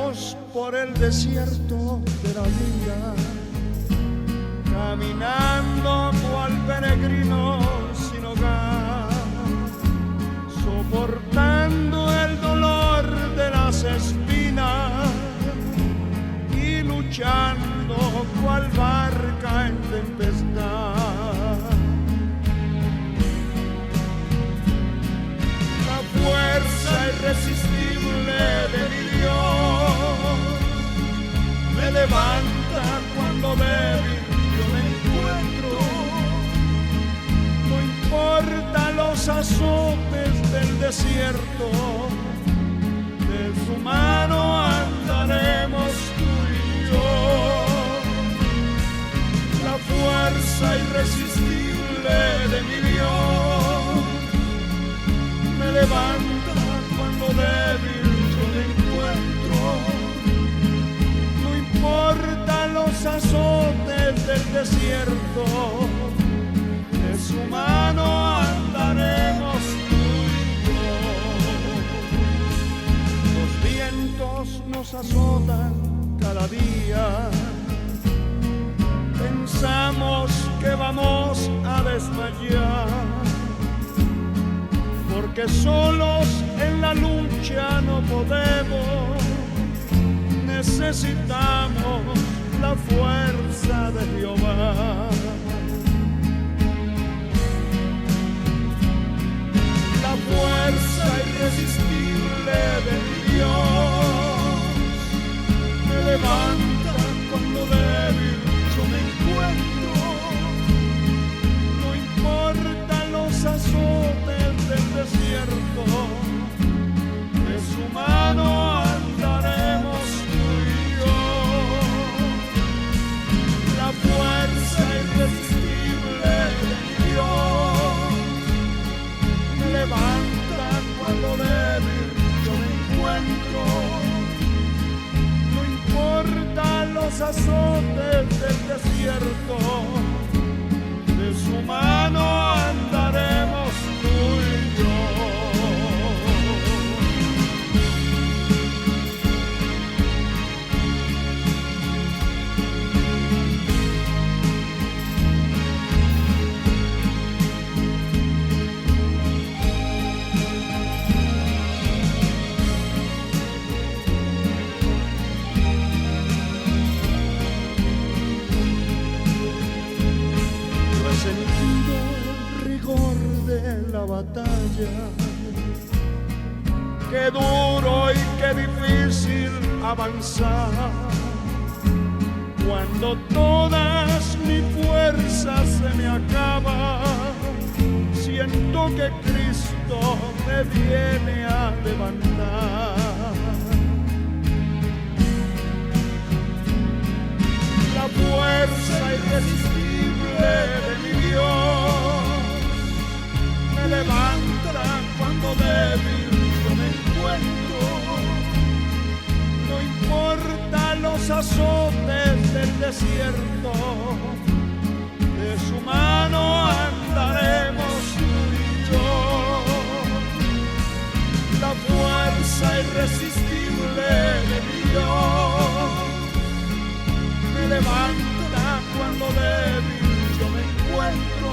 Andamos por el desierto de la vida, caminando cual peregrinos sin hogar, soportando el dolor de las espinas y luchando cual barca en tempestad. La fuerza irresistible de mi Dios me levanta cuando débil yo me encuentro. No importa los azotes del desierto, de su mano andaremos tú y yo. La fuerza irresistible de mi Dios me levanta cuando débil yo me encuentro. No importa los azotes del desierto, de su mano andaremos tú y yo. Los vientos nos azotan cada día, pensamos que vamos a desmayar, porque solos en la lucha no podemos, necesitamos la fuerza de Jehová. La fuerza irresistible de mi Dios me levanta cuando débil yo me encuentro. No importa los azotes del desierto, de su mano andaremos tú y yo. La fuerza irresistible de mi Dios me levanta cuando débil yo me encuentro. No importa los azotes del desierto, de su mano andaremos tú y yo. La batalla, qué duro y qué difícil avanzar, cuando todas mis fuerzas se me acaban, siento que Cristo me viene a levantar. La fuerza irresistible de mi Dios me levanta cuando débil yo me encuentro. No importa los azotes del desierto, de su mano andaremos tú y yo. La fuerza irresistible de mi Dios me levanta cuando débil yo me encuentro.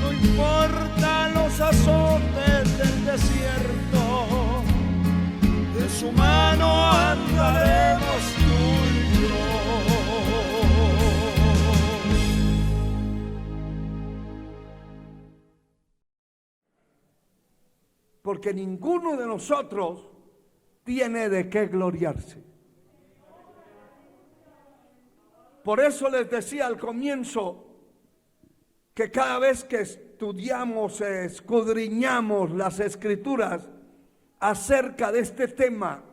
No importa los azotes del desierto, de su mano andaremos tú y yo. Porque ninguno de nosotros tiene de qué gloriarse. Por eso les decía al comienzo que cada vez que estudiamos, escudriñamos las Escrituras acerca de este tema,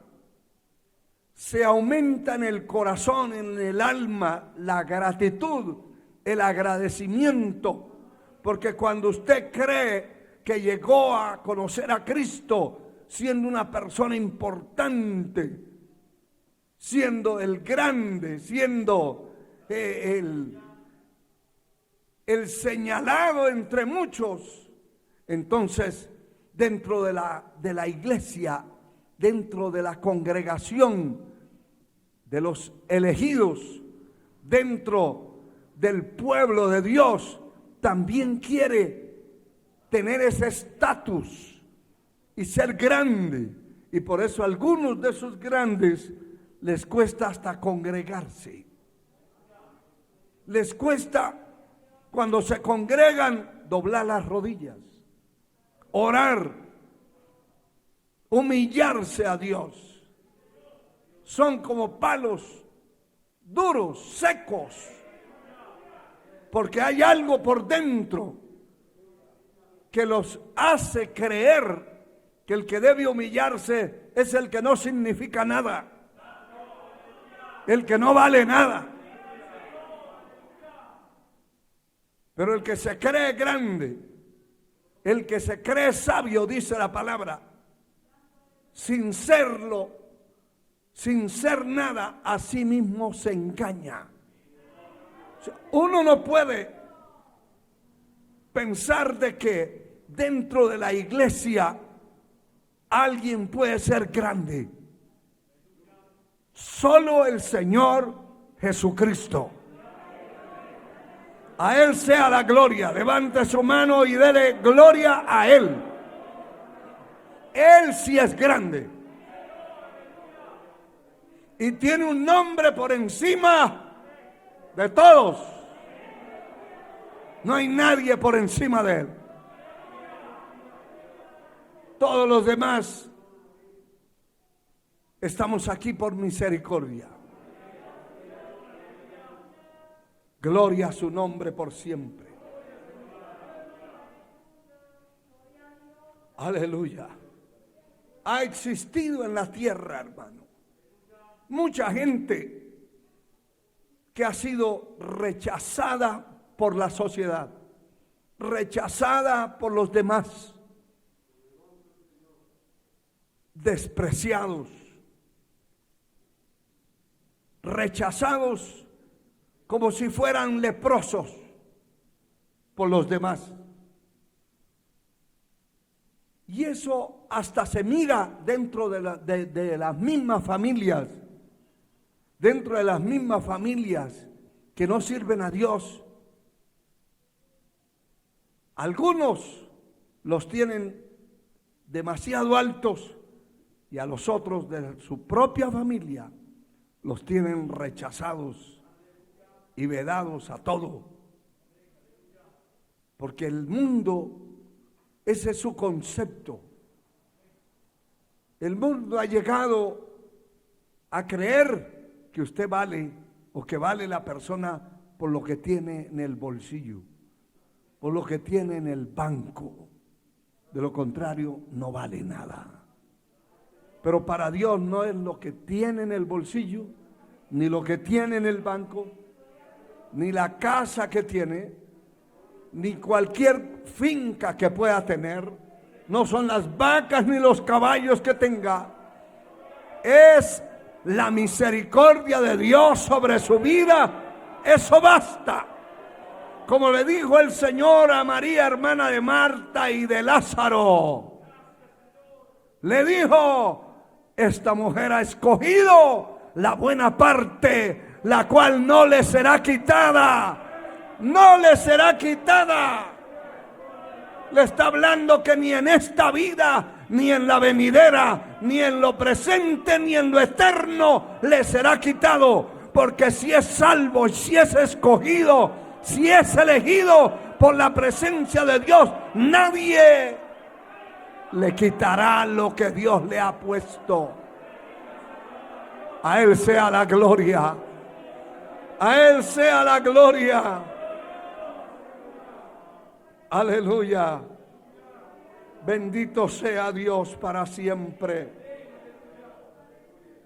se aumenta en el corazón, en el alma, la gratitud, el agradecimiento, porque cuando usted cree que llegó a conocer a Cristo siendo una persona importante, siendo el grande, siendo el señalado entre muchos, entonces dentro de la iglesia dentro de la congregación de los elegidos, dentro del pueblo de Dios, también quiere tener ese estatus y ser grande. Y por eso a algunos de esos grandes les cuesta hasta congregarse. Les cuesta, cuando se congregan, doblar las rodillas, orar, humillarse a Dios. Son como palos duros, secos, porque hay algo por dentro que los hace creer que el que debe humillarse es el que no significa nada, el que no vale nada. Pero el que se cree grande, el que se cree sabio, dice la palabra, sin serlo, sin ser nada, a sí mismo se engaña. Uno no puede pensar de que dentro de la iglesia alguien puede ser grande. Solo el Señor Jesucristo. A Él sea la gloria. Levante su mano y dele gloria a Él. Él sí es grande. Y tiene un nombre por encima de todos. No hay nadie por encima de Él. Todos los demás estamos aquí por misericordia. Gloria a su nombre por siempre. Aleluya. Ha existido en la tierra, hermano, mucha gente que ha sido rechazada por la sociedad, rechazada por los demás, despreciados, rechazados como si fueran leprosos por los demás. Y eso hasta se mira dentro de las mismas familias, dentro de las mismas familias que no sirven a Dios. Algunos los tienen demasiado altos y a los otros de su propia familia los tienen rechazados y vedados a todo, porque el mundo, ese es su concepto. El mundo ha llegado a creer que usted vale o que vale la persona por lo que tiene en el bolsillo, por lo que tiene en el banco. De lo contrario, no vale nada. Pero para Dios no es lo que tiene en el bolsillo, ni lo que tiene en el banco, ni la casa que tiene, ni cualquier finca que pueda tener. No son las vacas ni los caballos que tenga. Es la misericordia de Dios sobre su vida. Eso basta. Como le dijo el Señor a María, hermana de Marta y de Lázaro, le dijo: esta mujer ha escogido la buena parte, la cual no le será quitada. No le será quitada. Le está hablando que ni en esta vida, ni en la venidera, ni en lo presente, ni en lo eterno le será quitado. Porque si es salvo, si es escogido, si es elegido por la presencia de Dios, nadie le quitará lo que Dios le ha puesto. A Él sea la gloria. A Él sea la gloria. Aleluya. Bendito sea Dios para siempre.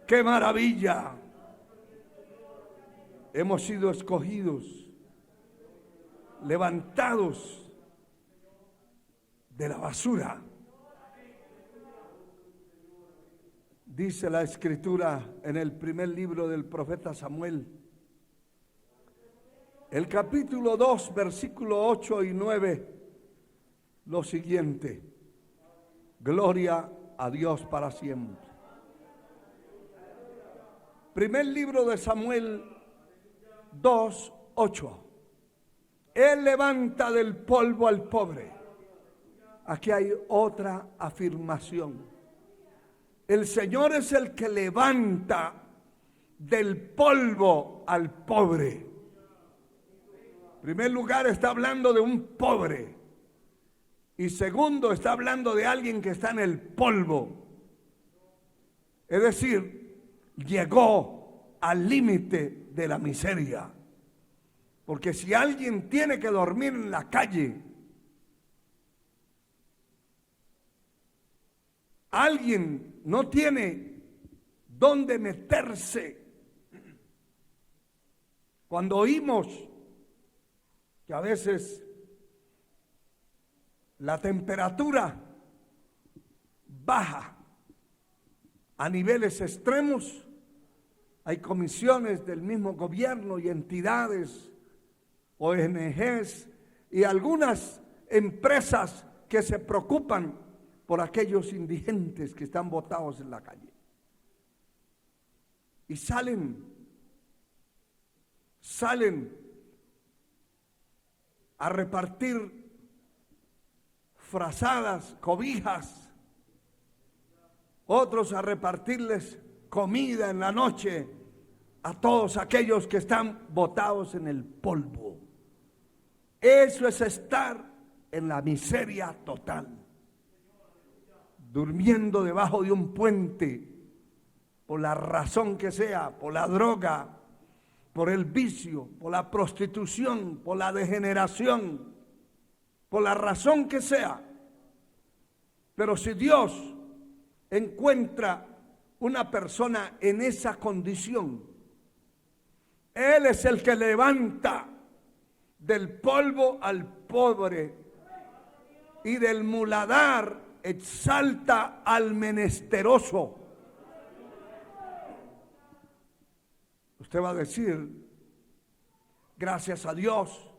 ¡Qué maravilla! Hemos sido escogidos, levantados de la basura. Dice la Escritura en el primer libro del profeta Samuel, el capítulo 2, versículo 8 y 9, lo siguiente: gloria a Dios para siempre. Primer libro de Samuel 2:8. Él levanta del polvo al pobre. Aquí hay otra afirmación. El Señor es el que levanta del polvo al pobre. En primer lugar, está hablando de un pobre. Y segundo, está hablando de alguien que está en el polvo. Es decir, llegó al límite de la miseria. Porque si alguien tiene que dormir en la calle, alguien no tiene dónde meterse. Cuando oímos que a veces la temperatura baja a niveles extremos, hay comisiones del mismo gobierno y entidades, ONGs y algunas empresas que se preocupan por aquellos indigentes que están botados en la calle. Y salen a repartir frazadas, cobijas, otros a repartirles comida en la noche a todos aquellos que están botados en el polvo. Eso es estar en la miseria total, durmiendo debajo de un puente, por la razón que sea, por la droga, por el vicio, por la prostitución, por la degeneración, por la razón que sea. Pero si Dios encuentra una persona en esa condición, Él es el que levanta del polvo al pobre y del muladar exalta al menesteroso. Usted va a decir, gracias a Dios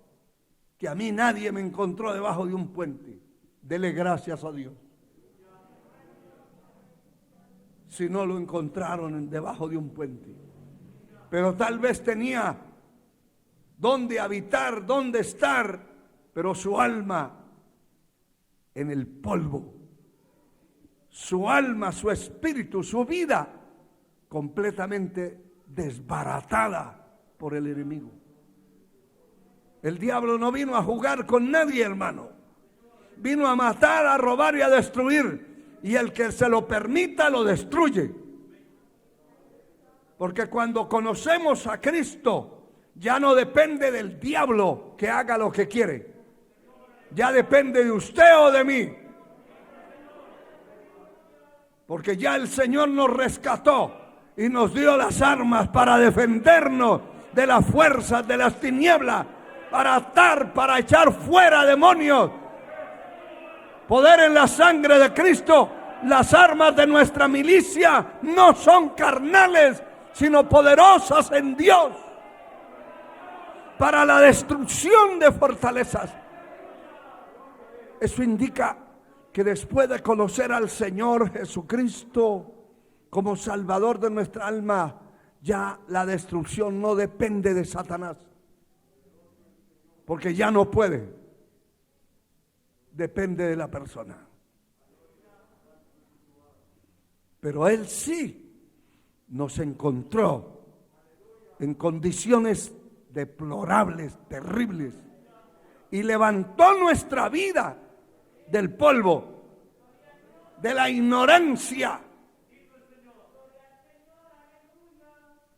que a mí nadie me encontró debajo de un puente. Dele gracias a Dios. Si no lo encontraron debajo de un puente. Pero tal vez tenía dónde habitar, dónde estar, pero su alma en el polvo. Su alma, su espíritu, su vida completamente desbaratada por el enemigo. El diablo no vino a jugar con nadie, hermano. Vino a matar, a robar y a destruir. Y el que se lo permita lo destruye. Porque cuando conocemos a Cristo, ya no depende del diablo que haga lo que quiere. Ya depende de usted o de mí. Porque ya el Señor nos rescató y nos dio las armas para defendernos de las fuerzas de las tinieblas, para atar, para echar fuera demonios. Poder en la sangre de Cristo. Las armas de nuestra milicia no son carnales, sino poderosas en Dios para la destrucción de fortalezas. Eso indica que después de conocer al Señor Jesucristo como Salvador de nuestra alma, ya la destrucción no depende de Satanás, porque ya no puede, depende de la persona. Pero Él sí nos encontró en condiciones deplorables, terribles, y levantó nuestra vida del polvo, de la ignorancia,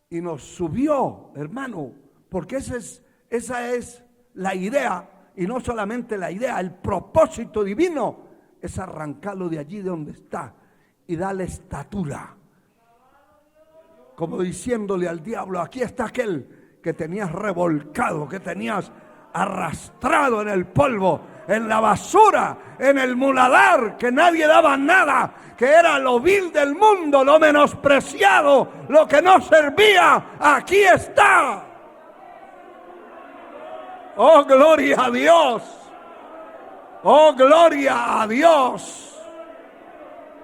y nos subió, hermano, porque esa es la idea, y no solamente la idea, el propósito divino es arrancarlo de allí de donde está y darle estatura, como diciéndole al diablo, aquí está aquel que tenías revolcado, que tenías arrastrado en el polvo, en la basura, en el muladar, que nadie daba nada, que era lo vil del mundo, lo menospreciado, lo que no servía. Aquí está. Oh, gloria a Dios. Oh, gloria a Dios.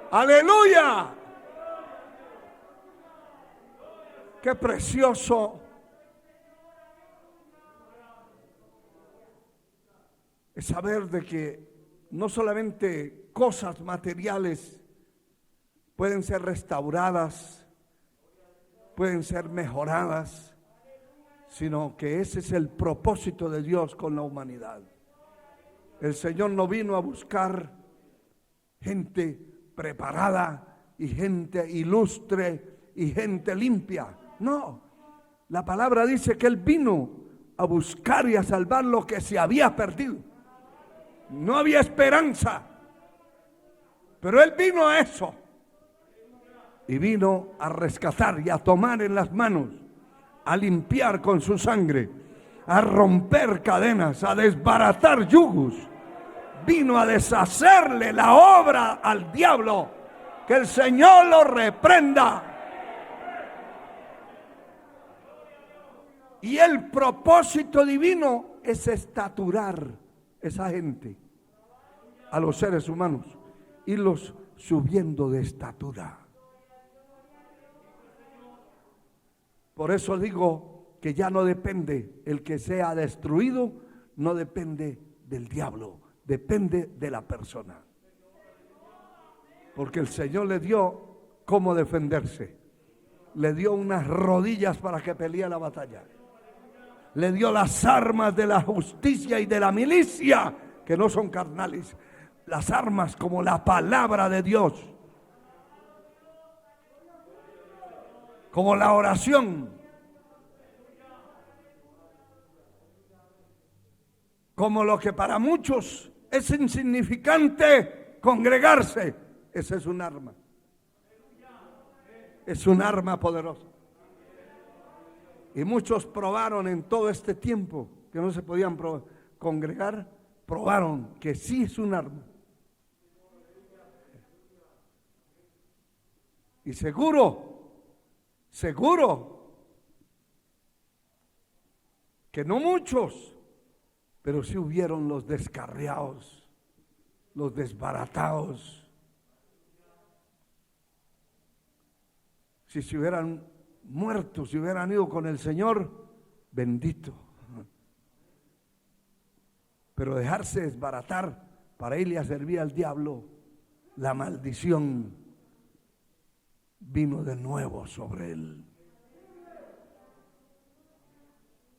Aleluya. Qué precioso es saber de que no solamente cosas materiales pueden ser restauradas, pueden ser mejoradas, sino que ese es el propósito de Dios con la humanidad. El Señor no vino a buscar gente preparada y gente ilustre y gente limpia. No, la palabra dice que Él vino a buscar y a salvar lo que se había perdido. No había esperanza, pero Él vino a eso. Y vino a rescatar y a tomar en las manos, a limpiar con su sangre, a romper cadenas, a desbaratar yugos. Vino a deshacerle la obra al diablo. Que el Señor lo reprenda. Y el propósito divino es estaturar esa gente, a los seres humanos, irlos subiendo de estatura. Por eso digo que ya no depende el que sea destruido, no depende del diablo, depende de la persona. Porque el Señor le dio cómo defenderse, le dio unas rodillas para que pelee la batalla, le dio las armas de la justicia y de la milicia, que no son carnales, las armas como la palabra de Dios, como la oración, como lo que para muchos es insignificante, congregarse. Ese es un arma. Es un arma poderosa. Y muchos probaron en todo este tiempo que no se podían congregar, probaron que sí es un arma. Y seguro que no muchos, pero sí hubieron los descarriados, los desbaratados. Si se hubieran muerto, si hubieran ido con el Señor, bendito. Pero dejarse desbaratar para irle a servir al diablo, la maldición vino de nuevo sobre él.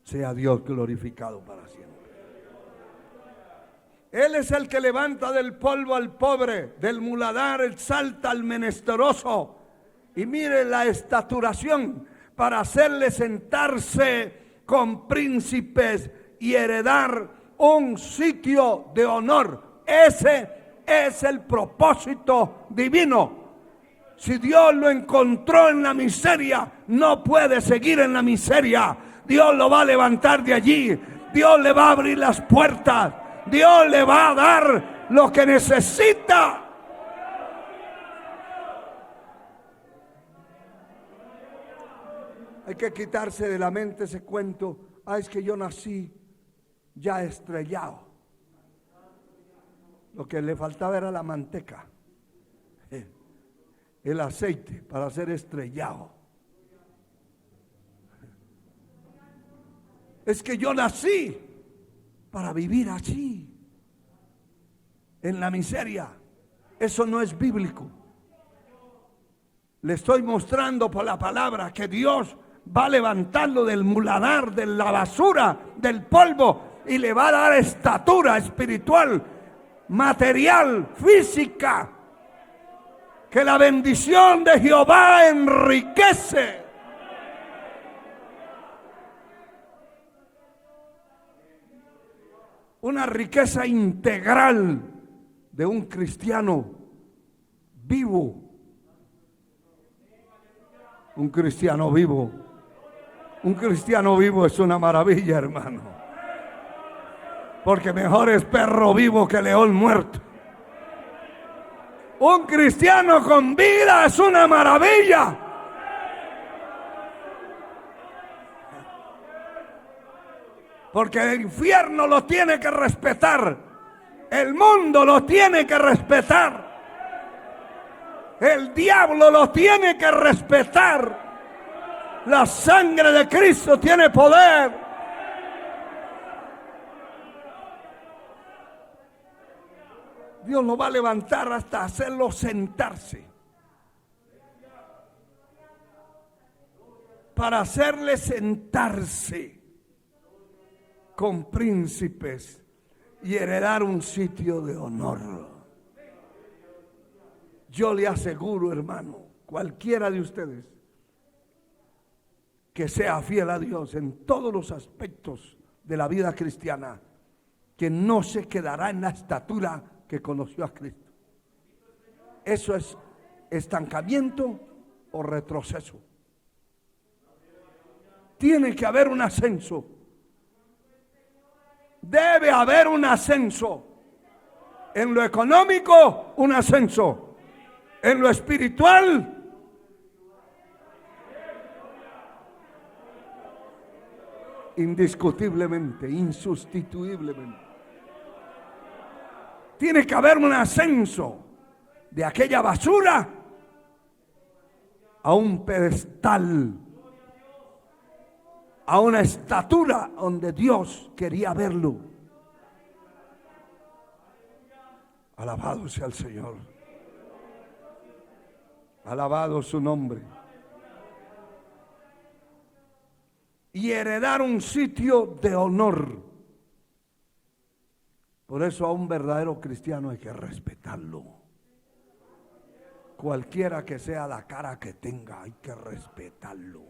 Sea Dios glorificado para siempre. Él es el que levanta del polvo al pobre, del muladar exalta al menesteroso. Y mire la estaturación para hacerle sentarse con príncipes y heredar un sitio de honor. Ese es el propósito divino. Si Dios lo encontró en la miseria, no puede seguir en la miseria. Dios lo va a levantar de allí. Dios le va a abrir las puertas. Dios le va a dar lo que necesita. Hay que quitarse de la mente ese cuento. Es que yo nací ya estrellado. Lo que le faltaba era la manteca, el aceite para ser estrellado. Es que yo nací para vivir así, en la miseria. Eso no es bíblico. Le estoy mostrando por la palabra que Dios va a levantarlo del muladar, de la basura, del polvo, y le va a dar estatura espiritual, material, física. Que la bendición de Jehová enriquece. Una riqueza integral de un cristiano vivo. Un cristiano vivo. Un cristiano vivo es una maravilla, hermano. Porque mejor es perro vivo que león muerto. Un cristiano con vida es una maravilla. Porque el infierno lo tiene que respetar. El mundo lo tiene que respetar. El diablo lo tiene que respetar. La sangre de Cristo tiene poder. Dios lo va a levantar hasta hacerlo sentarse. Para hacerle sentarse con príncipes y heredar un sitio de honor. Yo le aseguro, hermano, cualquiera de ustedes que sea fiel a Dios en todos los aspectos de la vida cristiana, que no se quedará en la estatura que conoció a Cristo. Eso es estancamiento o retroceso. Tiene que haber un ascenso. Debe haber un ascenso. En lo económico, un ascenso. En lo espiritual, indiscutiblemente, insustituiblemente. Tiene que haber un ascenso de aquella basura a un pedestal, a una estatura donde Dios quería verlo. Alabado sea el Señor. Alabado su nombre. Y heredar un sitio de honor. Por eso a un verdadero cristiano hay que respetarlo. Cualquiera que sea la cara que tenga, hay que respetarlo.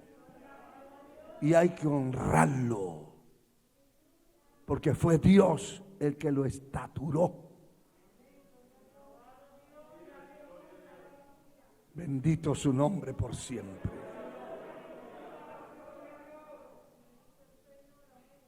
Y hay que honrarlo, porque fue Dios el que lo estaturó. Bendito su nombre por siempre.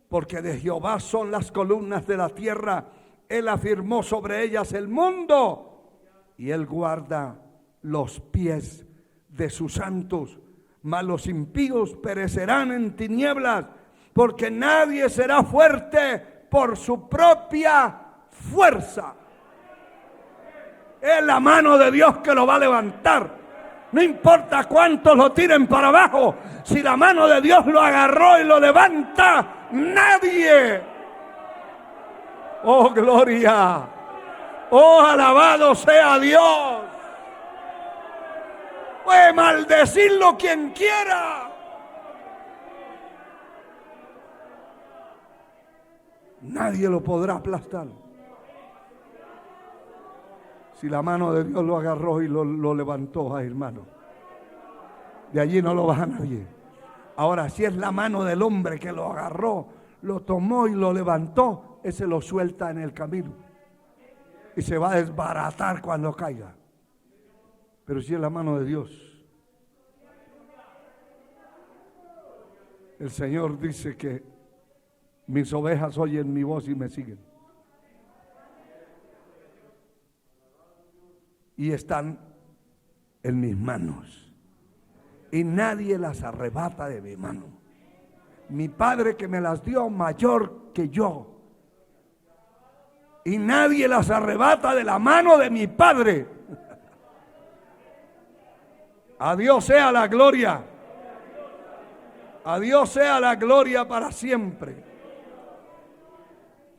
Porque de Jehová son las columnas de la tierra, Él afirmó sobre ellas el mundo, y Él guarda los pies de sus santos. Mas los impíos perecerán en tinieblas, porque nadie será fuerte por su propia fuerza. Es la mano de Dios que lo va a levantar. No importa cuántos lo tiren para abajo, si la mano de Dios lo agarró y lo levanta, nadie. Oh, gloria. Oh, alabado sea Dios. Puede maldecirlo quien quiera. Nadie lo podrá aplastar. Si la mano de Dios lo agarró y lo levantó, ay, hermano, de allí no lo baja nadie. Ahora, si es la mano del hombre que lo agarró, lo tomó y lo levantó, ese lo suelta en el camino y se va a desbaratar cuando caiga. Pero si es la mano de Dios, el Señor dice que mis ovejas oyen mi voz y me siguen. Y están en mis manos. Y nadie las arrebata de mi mano. Mi Padre que me las dio mayor que yo. Y nadie las arrebata de la mano de mi Padre. A Dios sea la gloria. A Dios sea la gloria para siempre.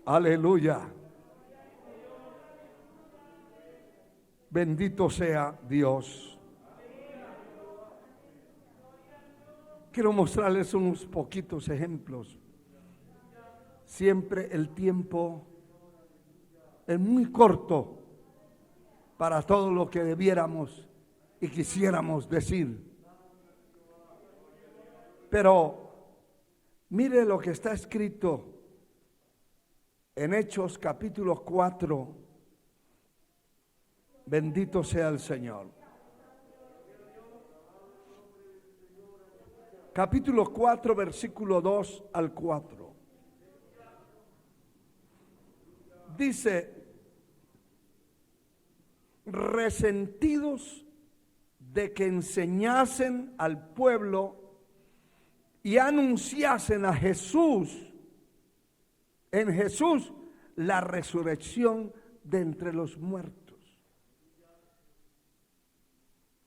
Aleluya. Bendito sea Dios. Quiero mostrarles unos poquitos ejemplos. Siempre el tiempo es muy corto para todo lo que debiéramos y quisiéramos decir. Pero mire lo que está escrito en Hechos capítulo 4. Bendito sea el Señor. Capítulo 4, versículo 2 al 4. Dice: resentidos de que enseñasen al pueblo y anunciasen a Jesús, en Jesús, la resurrección de entre los muertos.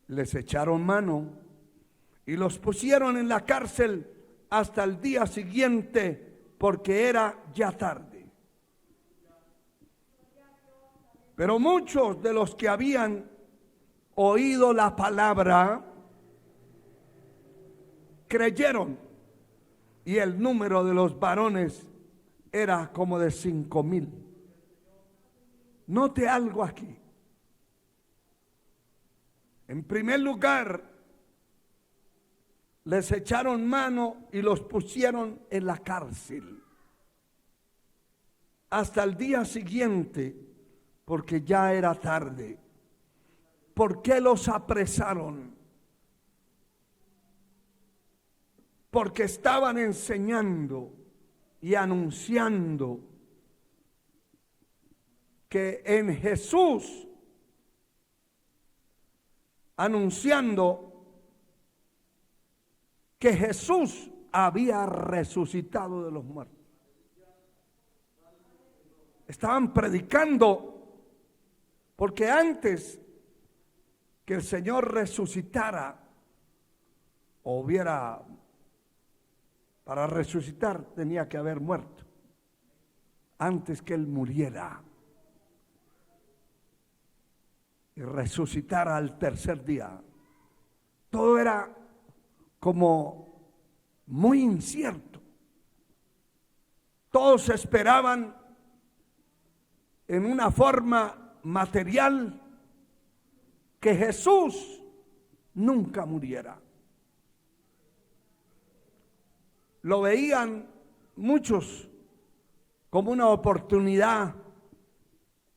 Les echaron mano y los pusieron en la cárcel hasta el día siguiente, porque era ya tarde. Pero muchos de los que habían oído la palabra creyeron, y el número de los varones era como de 5,000. Note algo aquí. En primer lugar, les echaron mano y los pusieron en la cárcel hasta el día siguiente, porque ya era tarde. ¿Por qué los apresaron? Porque estaban enseñando y anunciando que en Jesús, anunciando que Jesús había resucitado de los muertos. Estaban predicando, porque antes que el Señor resucitara, o hubiera, para resucitar tenía que haber muerto, antes que Él muriera y resucitara al tercer día. Todo era como muy incierto. Todos esperaban en una forma material que Jesús nunca muriera. Lo veían muchos como una oportunidad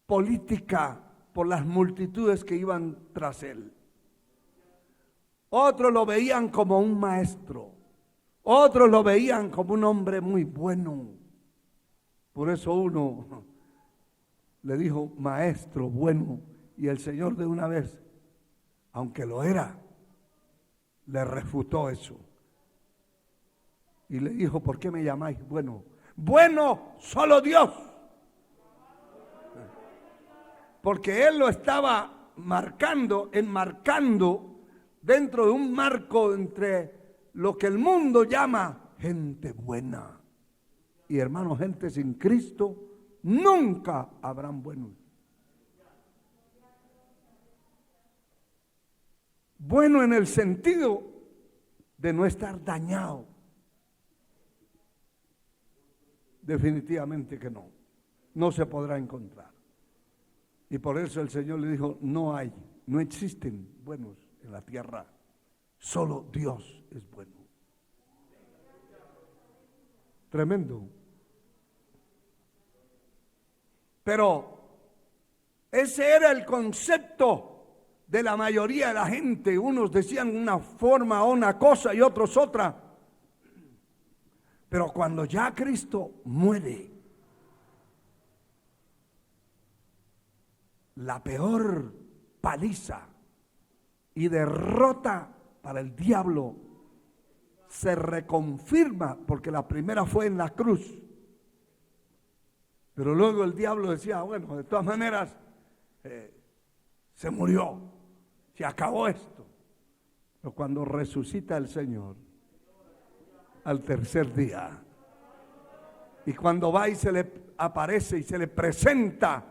política por las multitudes que iban tras él. Otros lo veían como un maestro. Otros lo veían como un hombre muy bueno. Por eso uno le dijo maestro bueno, y el Señor de una vez, aunque lo era, le refutó eso. Y le dijo, ¿por qué me llamáis bueno? Bueno, solo Dios. Porque Él lo estaba enmarcando dentro de un marco entre lo que el mundo llama gente buena. Y hermanos, gente sin Cristo nunca habrán buenos. Bueno en el sentido de no estar dañado. Definitivamente que no. No se podrá encontrar. Y por eso el Señor le dijo, no existen buenos en la tierra. Solo Dios es bueno. Tremendo. Pero ese era el concepto de la mayoría de la gente. Unos decían una forma o una cosa y otros otra. Pero cuando ya Cristo muere, la peor paliza y derrota para el diablo se reconfirma, porque la primera fue en la cruz. Pero luego el diablo decía, bueno, de todas maneras, se murió, se acabó esto. Pero cuando resucita el Señor, al tercer día, y cuando va y se le aparece y se le presenta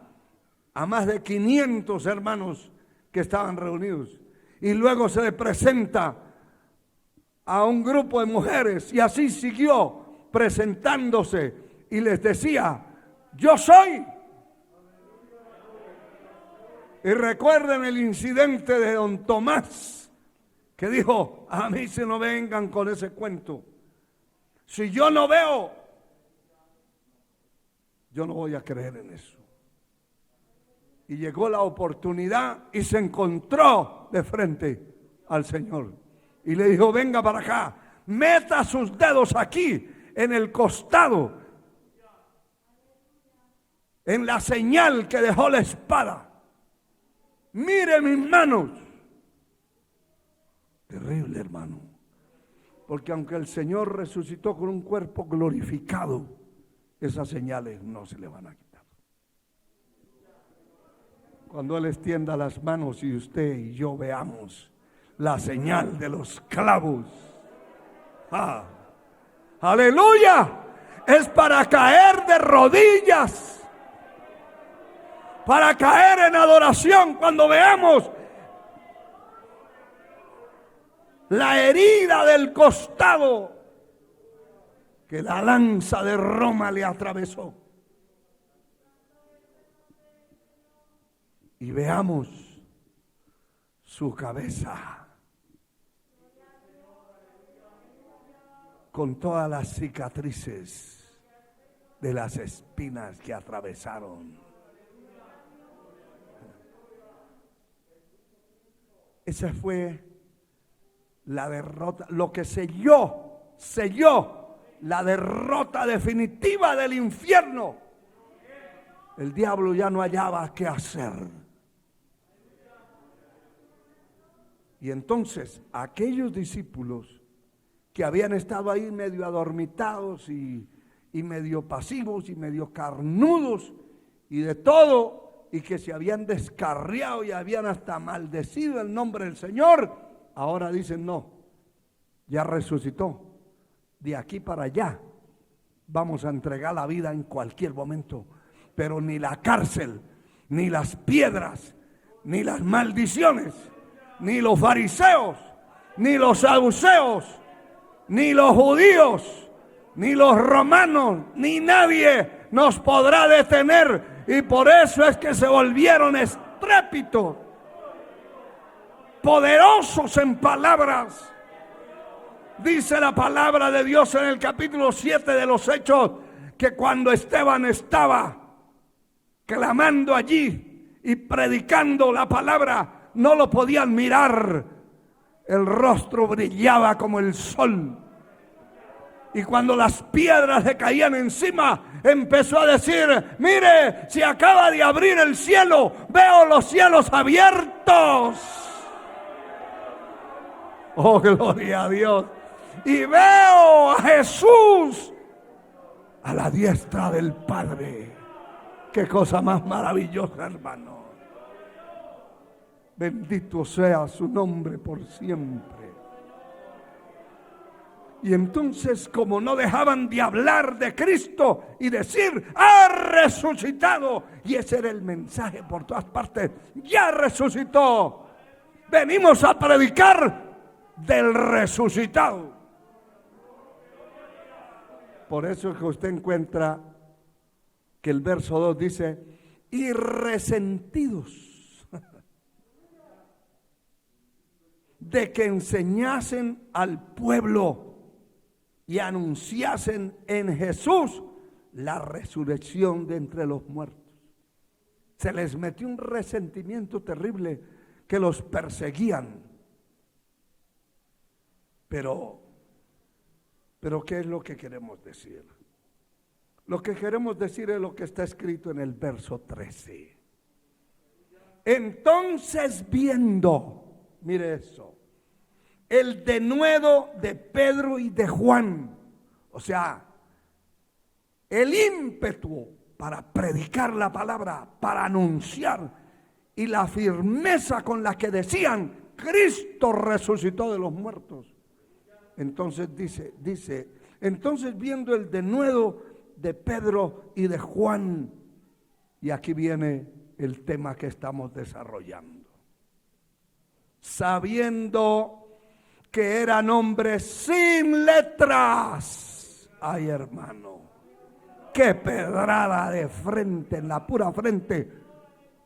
a más de 500 hermanos que estaban reunidos, y luego se le presenta a un grupo de mujeres, y así siguió presentándose, y les decía, yo soy. Y recuerden el incidente de don Tomás, que dijo, a mí se no vengan con ese cuento. Si yo no veo, yo no voy a creer en eso. Y llegó la oportunidad y se encontró de frente al Señor. Y le dijo, venga para acá, meta sus dedos aquí, en el costado, en la señal que dejó la espada. Mire mis manos. Terrible, hermano. Porque aunque el Señor resucitó con un cuerpo glorificado, esas señales no se le van a quitar. Cuando Él extienda las manos y usted y yo veamos la señal de los clavos. Ah, aleluya. Es para caer de rodillas, para caer en adoración cuando veamos la herida del costado que la lanza de Roma le atravesó. Y veamos su cabeza con todas las cicatrices de las espinas que atravesaron. Esa fue la derrota, lo que selló la derrota definitiva del infierno. El diablo ya no hallaba qué hacer. Y entonces aquellos discípulos que habían estado ahí medio adormitados y medio pasivos y medio carnudos y de todo, y que se habían descarriado y habían hasta maldecido el nombre del Señor, ahora dicen: no, ya resucitó, de aquí para allá vamos a entregar la vida en cualquier momento, pero ni la cárcel, ni las piedras, ni las maldiciones, ni los fariseos, ni los saduceos, ni los judíos, ni los romanos, ni nadie nos podrá detener. Y por eso es que se volvieron estrépitos, poderosos en palabras. Dice la palabra de Dios en el capítulo 7 de los Hechos, que cuando Esteban estaba clamando allí y predicando la palabra, no lo podían mirar. El rostro brillaba como el sol. Y cuando las piedras le caían encima, empezó a decir: mire, se acaba de abrir el cielo, veo los cielos abiertos. Oh, gloria a Dios. Y veo a Jesús a la diestra del Padre. Qué cosa más maravillosa, hermano. Bendito sea su nombre por siempre. Y entonces, como no dejaban de hablar de Cristo y decir: ha resucitado, y ese era el mensaje por todas partes: ya resucitó, venimos a predicar del resucitado. Por eso es que usted encuentra que el verso 2 dice: y resentidos de que enseñasen al pueblo y anunciasen en Jesús la resurrección de entre los muertos. Se les metió un resentimiento terrible que los perseguían. Pero ¿qué es lo que queremos decir? Lo que queremos decir es lo que está escrito en el verso 13. Entonces, viendo, mire eso, el denuedo de Pedro y de Juan, o sea, el ímpetu para predicar la palabra, para anunciar, y la firmeza con la que decían: Cristo resucitó de los muertos. Entonces dice, entonces viendo el denuedo de Pedro y de Juan, y aquí viene el tema que estamos desarrollando, sabiendo que eran hombres sin letras. Ay, hermano, qué pedrada de frente, en la pura frente,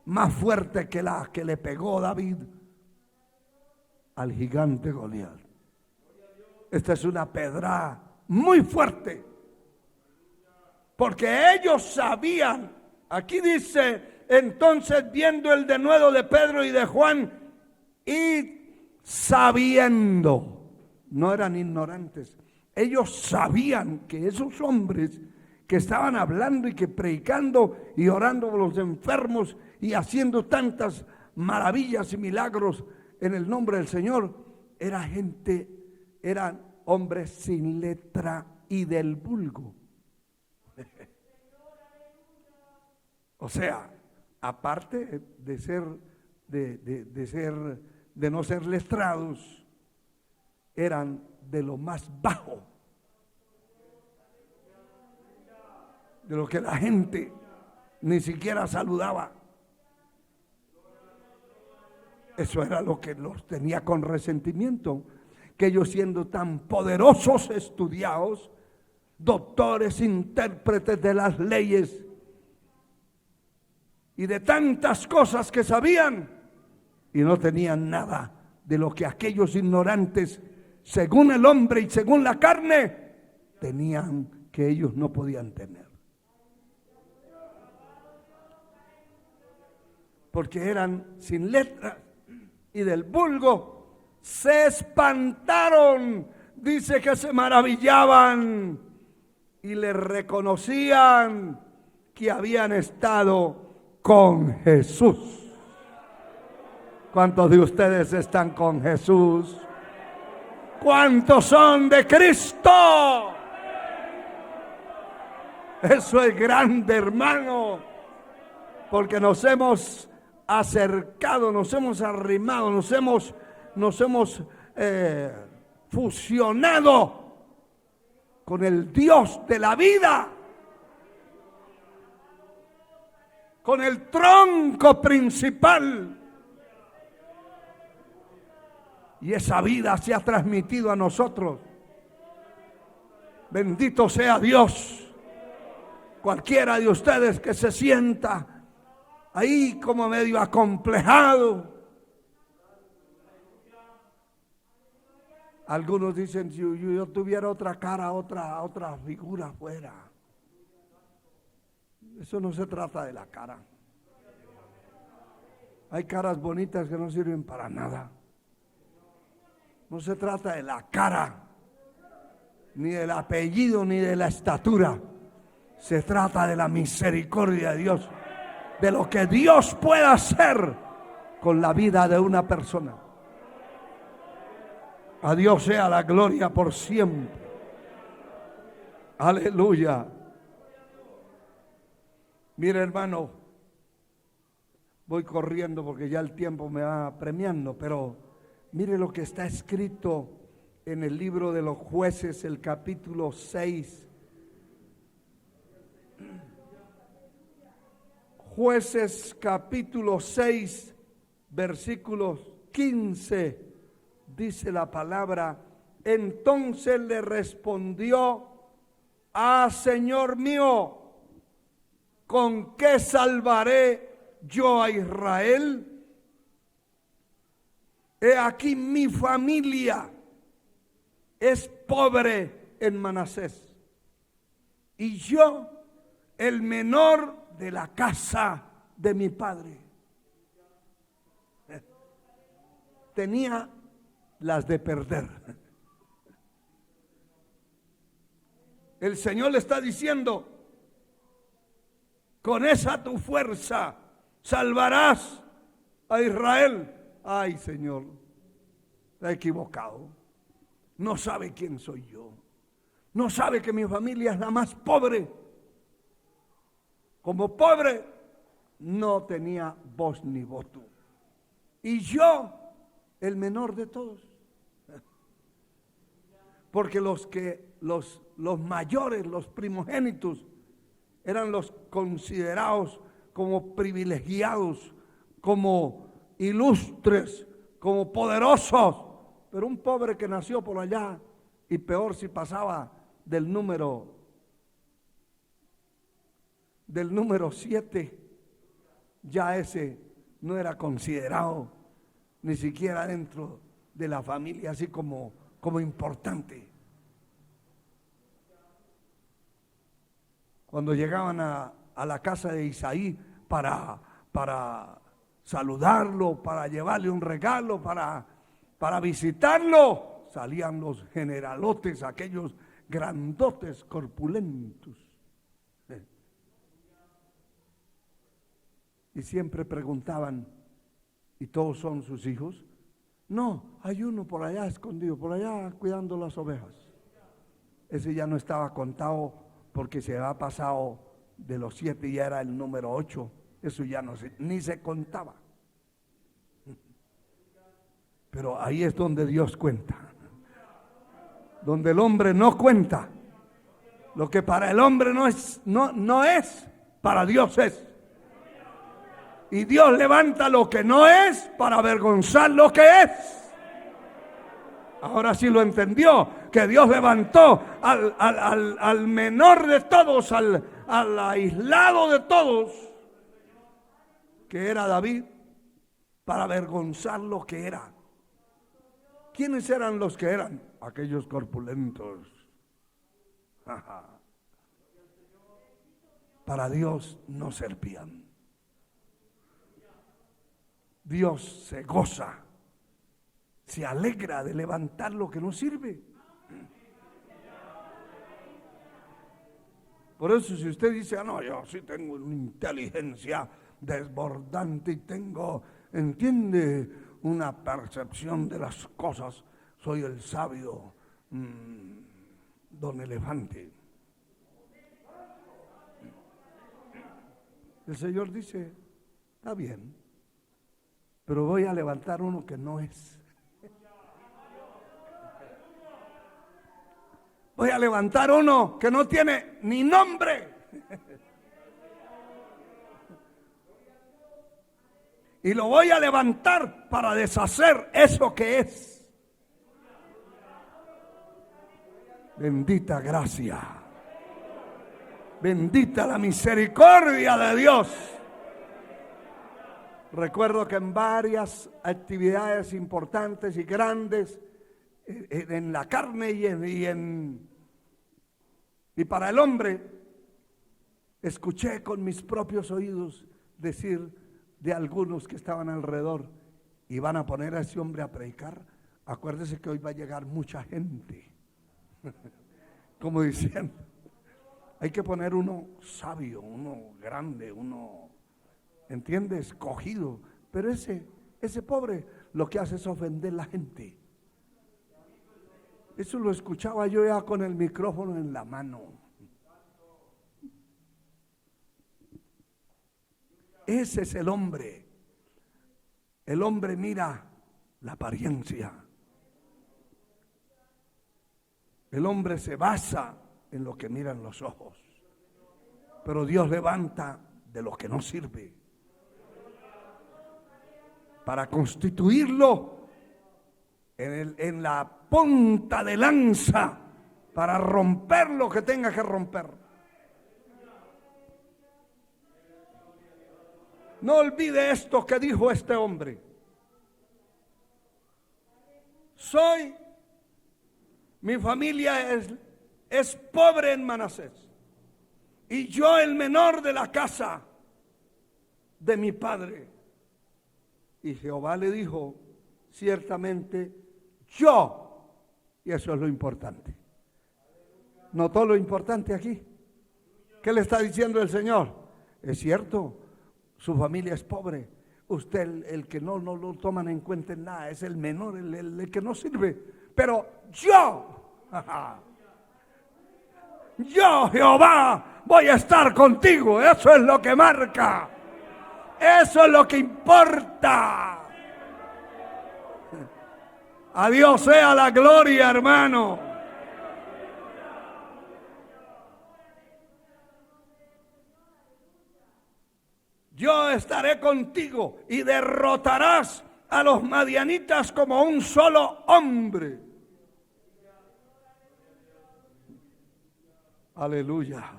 más fuerte que la que le pegó David al gigante Goliat. Esta es una pedrada muy fuerte, porque ellos sabían. Aquí dice: entonces viendo el denuedo de Pedro y de Juan, y sabiendo, no eran ignorantes, ellos sabían que esos hombres que estaban hablando y que predicando y orando por los enfermos y haciendo tantas maravillas y milagros en el nombre del Señor, eran hombres sin letra y del vulgo. De ser de no ser letrados, eran de lo más bajo, de lo que la gente ni siquiera saludaba. Eso era lo que los tenía con resentimiento, que ellos, siendo tan poderosos, estudiados, doctores, intérpretes de las leyes y de tantas cosas que sabían, y no tenían nada de lo que aquellos ignorantes, según el hombre y según la carne, tenían, que ellos no podían tener. Porque eran sin letras y del vulgo se espantaron. Dice que se maravillaban y le reconocían que habían estado con Jesús. ¿Cuántos de ustedes están con Jesús? ¿Cuántos son de Cristo? Eso es grande, hermano, porque nos hemos acercado, nos hemos arrimado, nos hemos fusionado con el Dios de la vida, con el tronco principal. Y esa vida se ha transmitido a nosotros. Bendito sea Dios. Cualquiera de ustedes que se sienta ahí como medio acomplejado. Algunos dicen, si yo tuviera otra cara, otra figura afuera. Eso no se trata de la cara. Hay caras bonitas que no sirven para nada. No se trata de la cara, ni del apellido, ni de la estatura. Se trata de la misericordia de Dios, de lo que Dios puede hacer con la vida de una persona. A Dios sea la gloria por siempre. Aleluya. Mire, hermano, voy corriendo porque ya el tiempo me va premiando, pero mire lo que está escrito en el libro de los Jueces, el capítulo 6. Jueces capítulo 6, versículos 15, dice la palabra: entonces le respondió: ah, Señor mío, ¿con qué salvaré yo a Israel? He aquí mi familia es pobre en Manasés, y yo el menor de la casa de mi padre. Tenía las de perder. El Señor le está diciendo: con esa tu fuerza salvarás a Israel. Ay, Señor, está equivocado. No sabe quién soy yo. No sabe que mi familia es la más pobre. Como pobre, no tenía voz ni voto. Y yo, el menor de todos. Porque los mayores, los primogénitos, eran los considerados como privilegiados, como ilustres, como poderosos. Pero un pobre que nació por allá, y peor si pasaba del número 7, ya ese no era considerado ni siquiera dentro de la familia así como importante. Cuando llegaban a la casa de Isaí para saludarlo, para llevarle un regalo, para visitarlo, salían los generalotes, aquellos grandotes, corpulentos. Y siempre preguntaban: ¿y todos son sus hijos? No, hay uno por allá escondido, por allá cuidando las ovejas. Ese ya no estaba contado porque se había pasado de los 7 y ya era el número 8. Eso ya ni se contaba. Pero ahí es donde Dios cuenta. Donde el hombre no cuenta. Lo que para el hombre no es, para Dios es. Y Dios levanta lo que no es para avergonzar lo que es. Ahora sí lo entendió, que Dios levantó al menor de todos, al aislado de todos, que era David, para avergonzar lo que era. ¿Quiénes eran los que eran? Aquellos corpulentos. Para Dios no servían. Dios se goza, se alegra de levantar lo que no sirve. Por eso si usted dice, no, yo sí tengo una inteligencia desbordante y tengo, entiende, una percepción de las cosas, soy el sabio don Elefante. El Señor dice, está bien, pero voy a levantar uno que no es. Voy a levantar uno que no tiene ni nombre. Y lo voy a levantar para deshacer eso que es. Bendita gracia. Bendita la misericordia de Dios. Recuerdo que en varias actividades importantes y grandes, en la carne y para el hombre, escuché con mis propios oídos decir de algunos que estaban alrededor, y van a poner a ese hombre a predicar. Acuérdese que hoy va a llegar mucha gente. Como diciendo, hay que poner uno sabio, uno grande, uno, ¿entiende? Escogido. Pero ese pobre lo que hace es ofender a la gente. Eso lo escuchaba yo ya con el micrófono en la mano. Ese es el hombre. El hombre mira la apariencia. El hombre se basa en lo que miran los ojos. Pero Dios levanta de lo que no sirve para constituirlo en la punta de lanza, para romper lo que tenga que romper. No olvide esto que dijo este hombre. Mi familia es pobre en Manasés, y yo el menor de la casa de mi padre. Y Jehová le dijo, ciertamente yo, y eso es lo importante. ¿Notó lo importante aquí? ¿Qué le está diciendo el Señor? Es cierto, su familia es pobre. Usted, el que no lo toman en cuenta en nada, es el menor, el que no sirve. Pero yo, Jehová, voy a estar contigo. Eso es lo que marca. Eso es lo que importa. A Dios sea la gloria, hermano. Yo estaré contigo y derrotarás a los madianitas como un solo hombre. Aleluya.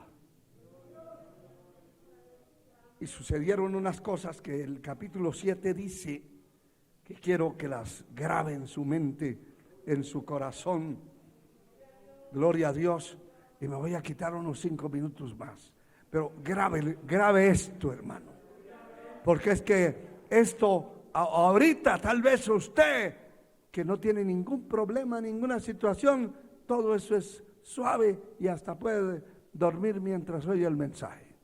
Y sucedieron unas cosas que el capítulo 7 dice, que quiero que las grabe en su mente, en su corazón. Gloria a Dios. Y me voy a quitar unos 5 minutos más. Pero grave esto, hermano. Porque es que esto, ahorita tal vez usted, que no tiene ningún problema, ninguna situación, todo eso es suave y hasta puede dormir mientras oye el mensaje.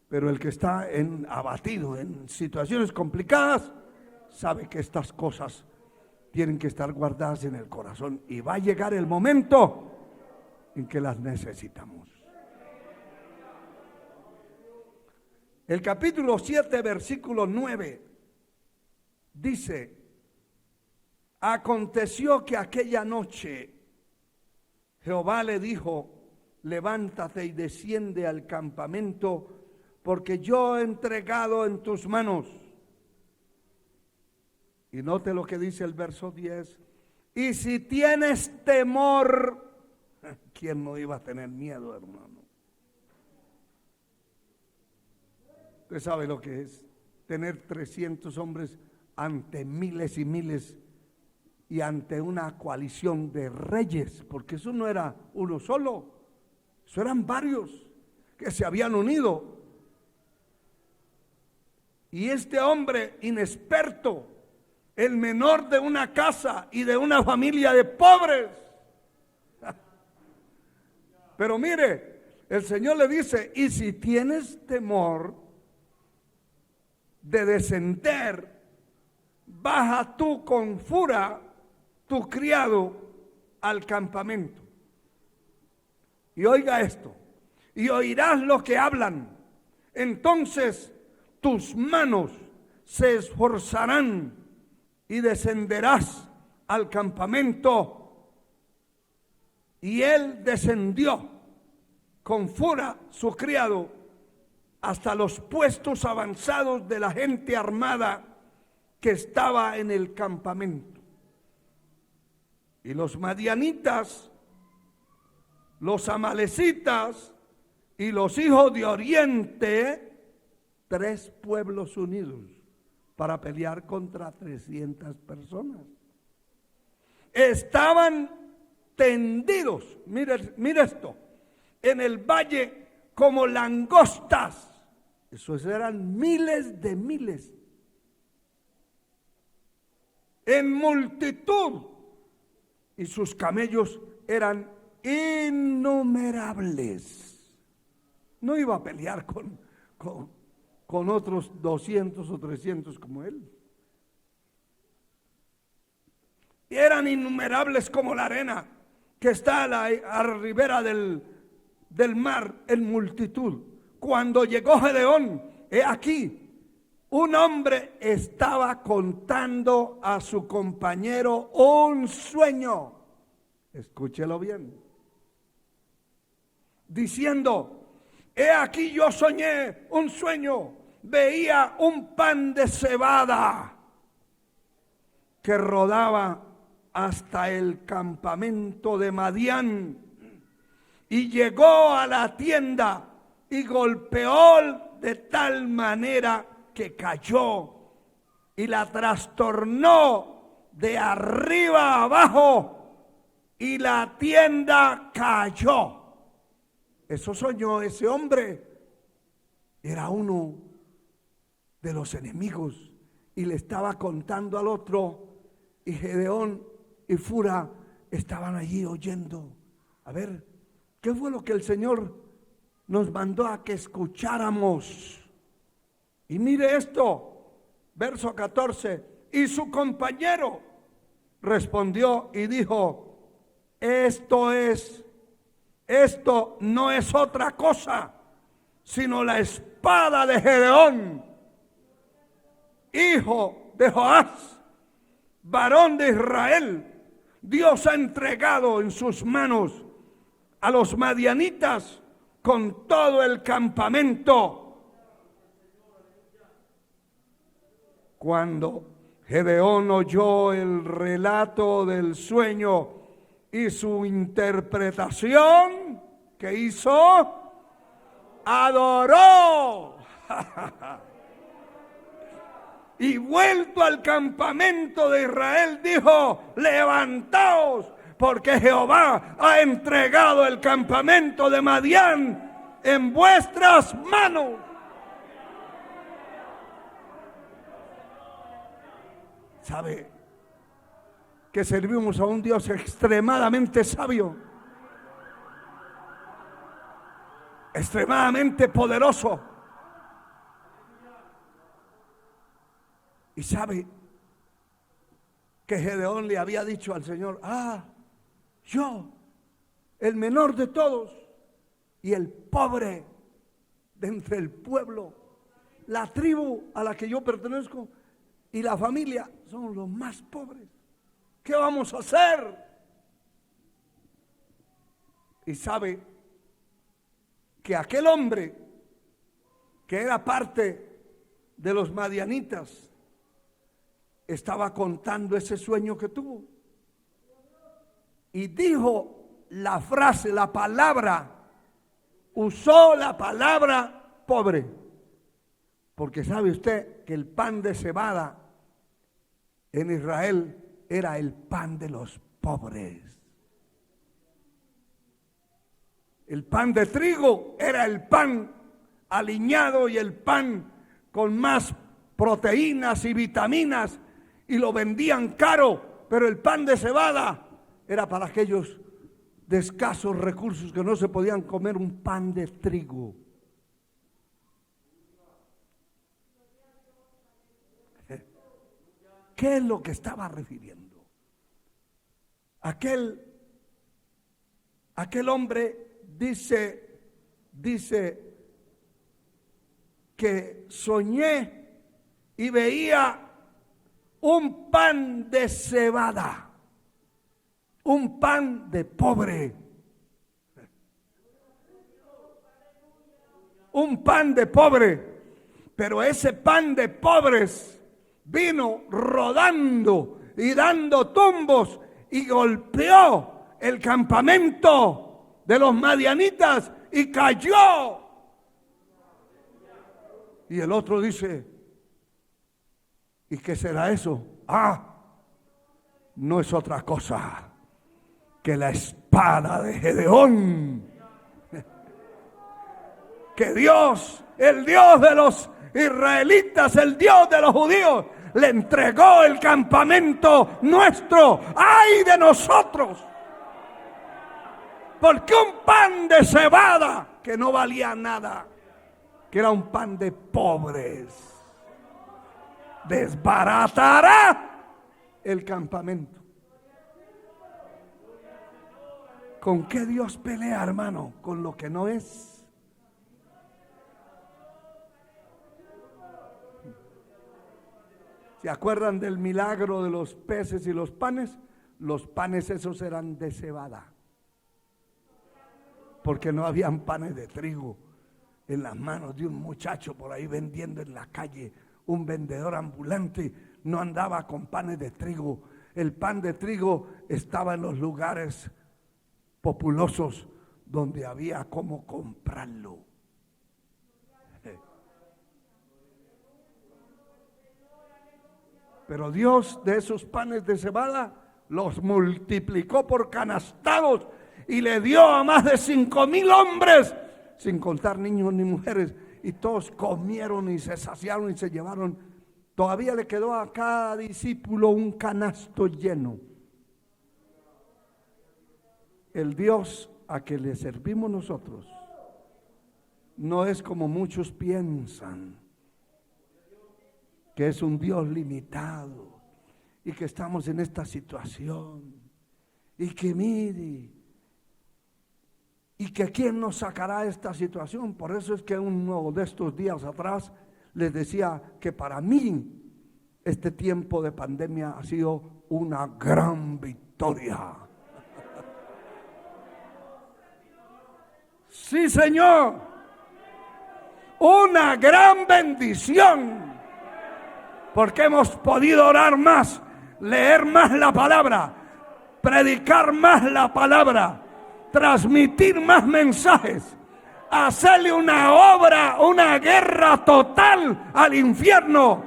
Pero el que está abatido en situaciones complicadas, sabe que estas cosas tienen que estar guardadas en el corazón. Y va a llegar el momento en que las necesitamos. El capítulo 7, versículo 9, dice, Aconteció que aquella noche Jehová le dijo: levántate y desciende al campamento, porque yo he entregado en tus manos. Y note lo que dice el verso 10. Y si tienes temor, ¿quién no iba a tener miedo, hermano? Usted sabe lo que es tener 300 hombres ante miles y miles y ante una coalición de reyes, porque eso no era uno solo, eso eran varios que se habían unido. Y este hombre inexperto, el menor de una casa y de una familia de pobres. Pero mire, el Señor le dice: y si tienes temor de descender, baja tú con fura tu criado al campamento. Y oiga esto: y oirás lo que hablan. Entonces tus manos se esforzarán y descenderás al campamento. Y él descendió con fura su criado hasta los puestos avanzados de la gente armada que estaba en el campamento. Y los madianitas, los amalecitas y los hijos de Oriente, 3 pueblos unidos para pelear contra 300 personas, estaban tendidos, mire esto, en el valle como langostas. Esos eran miles de miles, en multitud, y sus camellos eran innumerables. No iba a pelear con otros 200 o 300 como él. Y eran innumerables como la arena que está a la ribera del mar, en multitud. Cuando llegó Gedeón, he aquí, un hombre estaba contando a su compañero un sueño. Escúchelo bien. Diciendo: he aquí yo soñé un sueño, veía un pan de cebada que rodaba hasta el campamento de Madián, y llegó a la tienda y golpeó de tal manera que cayó y la trastornó de arriba a abajo, y la tienda cayó. Eso soñó ese hombre. Era uno de los enemigos y le estaba contando al otro, y Gedeón y Fura estaban allí oyendo. A ver, ¿qué fue lo que el Señor nos mandó a que escucháramos? Y mire esto, verso 14. Y su compañero respondió y dijo: esto no es otra cosa sino la espada de Gedeón, hijo de Joás, varón de Israel. Dios ha entregado en sus manos a los madianitas con todo el campamento. Cuando Gedeón oyó el relato del sueño y su interpretación, ¿qué hizo? Adoró. Y vuelto al campamento de Israel, dijo: levantaos, porque Jehová ha entregado el campamento de Madián en vuestras manos. ¿Sabe que servimos a un Dios extremadamente sabio, extremadamente poderoso? Y sabe que Gedeón le había dicho al Señor: yo, el menor de todos y el pobre de entre el pueblo, la tribu a la que yo pertenezco y la familia son los más pobres. ¿Qué vamos a hacer? Y sabe que aquel hombre que era parte de los madianitas estaba contando ese sueño que tuvo. Y dijo la frase, la palabra, usó la palabra pobre. Porque sabe usted que el pan de cebada en Israel era el pan de los pobres. El pan de trigo era el pan aliñado y el pan con más proteínas y vitaminas, y lo vendían caro, pero el pan de cebada era para aquellos de escasos recursos que no se podían comer un pan de trigo. ¿Qué es lo que estaba refiriendo? Aquel hombre dice que soñé y veía un pan de cebada, un pan de pobre, un pan de pobre, pero ese pan de pobres vino rodando y dando tumbos y golpeó el campamento de los madianitas y cayó. Y el otro dice, ¿y qué será eso? No es otra cosa que la espada de Gedeón. Que Dios, el Dios de los israelitas, el Dios de los judíos, le entregó el campamento nuestro. ¡Ay de nosotros! Porque un pan de cebada que no valía nada, que era un pan de pobres, desbaratará el campamento. ¿Con qué Dios pelea, hermano? Con lo que no es. ¿Se acuerdan del milagro de los peces y los panes? Los panes esos eran de cebada, porque no habían panes de trigo. En las manos de un muchacho por ahí vendiendo en la calle, un vendedor ambulante, no andaba con panes de trigo. El pan de trigo estaba en los lugares populosos donde había cómo comprarlo. Pero Dios de esos panes de cebada los multiplicó por canastados y le dio a más de 5,000 hombres, sin contar niños ni mujeres, y todos comieron y se saciaron y se llevaron. Todavía le quedó a cada discípulo un canasto lleno. El Dios a que le servimos nosotros no es como muchos piensan, que es un Dios limitado y que estamos en esta situación y que mire y que quién nos sacará de esta situación. Por eso es que uno de estos días atrás les decía que para mí este tiempo de pandemia ha sido una gran victoria. Sí, Señor, una gran bendición, porque hemos podido orar más, leer más la palabra, predicar más la palabra, transmitir más mensajes, hacerle una obra, una guerra total al infierno.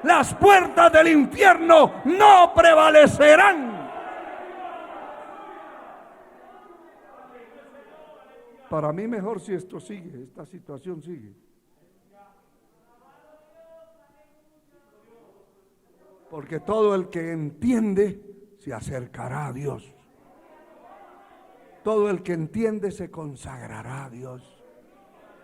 Las puertas del infierno no prevalecerán. Para mí mejor si esto sigue, esta situación sigue. Porque todo el que entiende se acercará a Dios. Todo el que entiende se consagrará a Dios.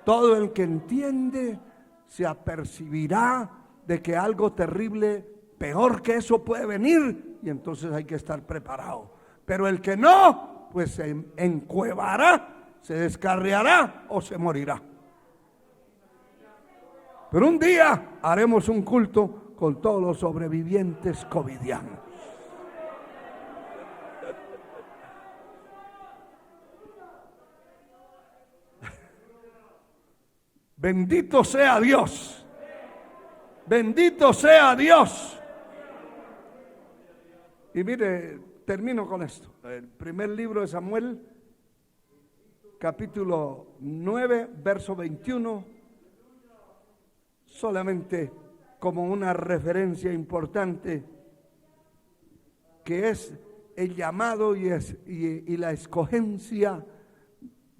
Todo el que entiende se apercibirá de que algo terrible, peor que eso puede venir, y entonces hay que estar preparado. Pero el que no, pues se encuevará, se descarriará o se morirá. Pero un día haremos un culto con todos los sobrevivientes covidianos. Bendito sea Dios. Bendito sea Dios. Y mire, termino con esto. El primer libro de Samuel, capítulo 9, verso 21, solamente como una referencia importante, que es el llamado y la escogencia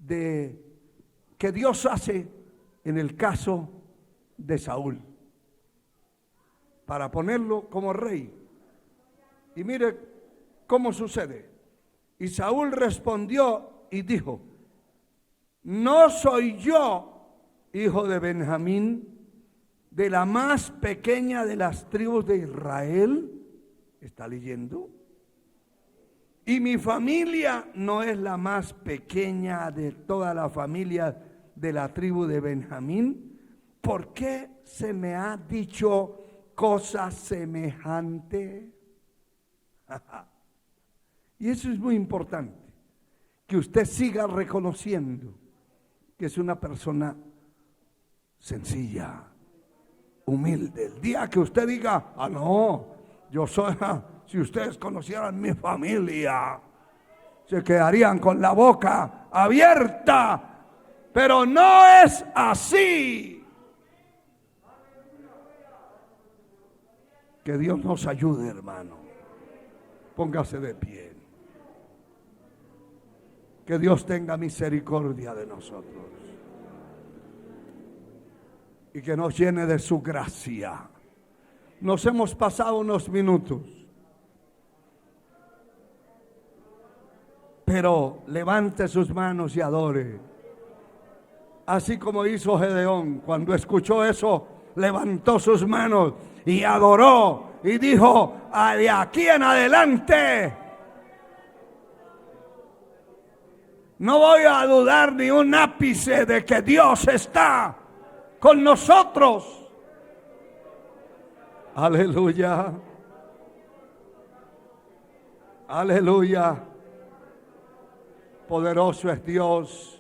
que Dios hace en el caso de Saúl, para ponerlo como rey. Y mire cómo sucede. Y Saúl respondió y dijo: ¿no soy yo hijo de Benjamín, de la más pequeña de las tribus de Israel? ¿Está leyendo? Y mi familia no es la más pequeña de toda la familia de la tribu de Benjamín. ¿Por qué se me ha dicho cosa semejante? Y eso es muy importante, que usted siga reconociendo que es una persona sencilla, humilde. El día que usted diga: ah, no, yo soy, si ustedes conocieran mi familia, se quedarían con la boca abierta. Pero no es así. Que Dios nos ayude, hermano. Póngase de pie. Que Dios tenga misericordia de nosotros y que nos llene de su gracia. Nos hemos pasado unos minutos, pero levante sus manos y adore. Así como hizo Gedeón, cuando escuchó eso, levantó sus manos y adoró y dijo: de aquí en adelante no voy a dudar ni un ápice de que Dios está con nosotros. Aleluya. Aleluya. Poderoso es Dios.